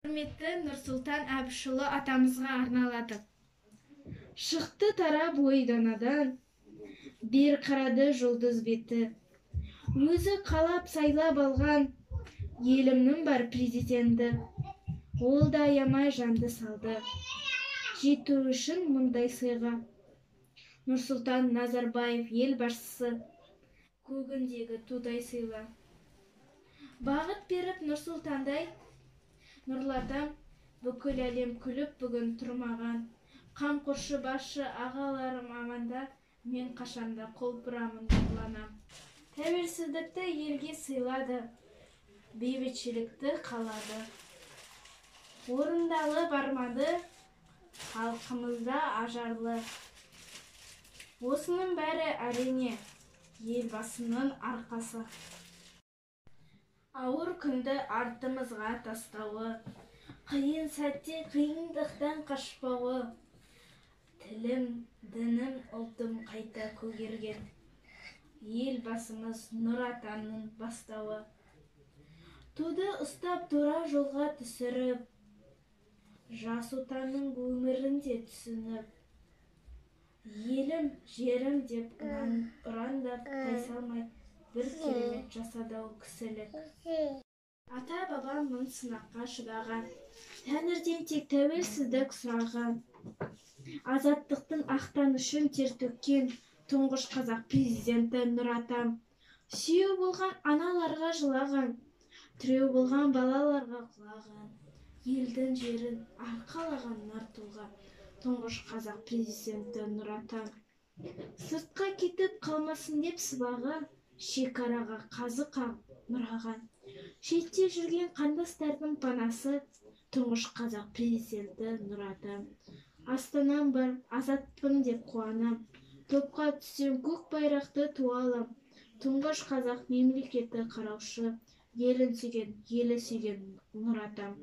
Құрметті Нұрсұлтан Әбішұлы атамызға арналады. Шықты тарап ойданадан, бер қарады жұлдыз беті. Өзі қалап сайлап алған елімнің бар президенті. Ол да аямай жанды салды, жету үшін мұндай сыйға. Нұрсұлтан Назарбаев ел басшысы, көгіндегі тудай сыйла. Бағыт беріп Нұрсұлтандай, нұрлатам, бүкіл әлем күліп бүгін тұрмаған. Қамқоршы басшы ағаларым аманда, мен қашанда қол бұрамын нұрланам. Тәуелсіздікті елге сыйлады, бейбітшілікті қалады. Орындалы бармады, халқымызда ажарлы. Осының бәрі әрине елбасының арқасы. Ауыр күнді артымызға тастауы, қиын сәтте қиындықтан қашпауы, тілім, дінім, ұлтым қайта көгерген. Елбасымыз Нұр Атамның бастауы. Туды ұстап тура жолға түсіріп, жас отанның өмірінде түсініп, елім, жерім деп ұрандап тайсалмай, бір керемет жасады ол кісілік. Ата-бабам мың сынаққа шыдаған, тәңірден тек тәуелсіздік сұраған. Азаттықтың ақтанышын тер төккен тұңғыш қазақ президенті Нұр Атам. Сүйеу болған аналарға жылаған, тіреу болған балаларға құлаған. Елдің жерін арқалаған нар тұлға, тұңғыш қазақ президенті Нұр Атам. Сыртқа кетіп қалмасын деп сыбаға, шекараға қазы қағып нұраған. Шетте жүрген қандастардың панасы, тұңғыш қазақ президенті Нұр Атам. Астанам бар, азатпын деп қуанам. Топқа түссем көк байрақты туалам. Тұңғыш қазақ мемлекеті қараушы, елін сүйген, елі сүйген Нұр Атам.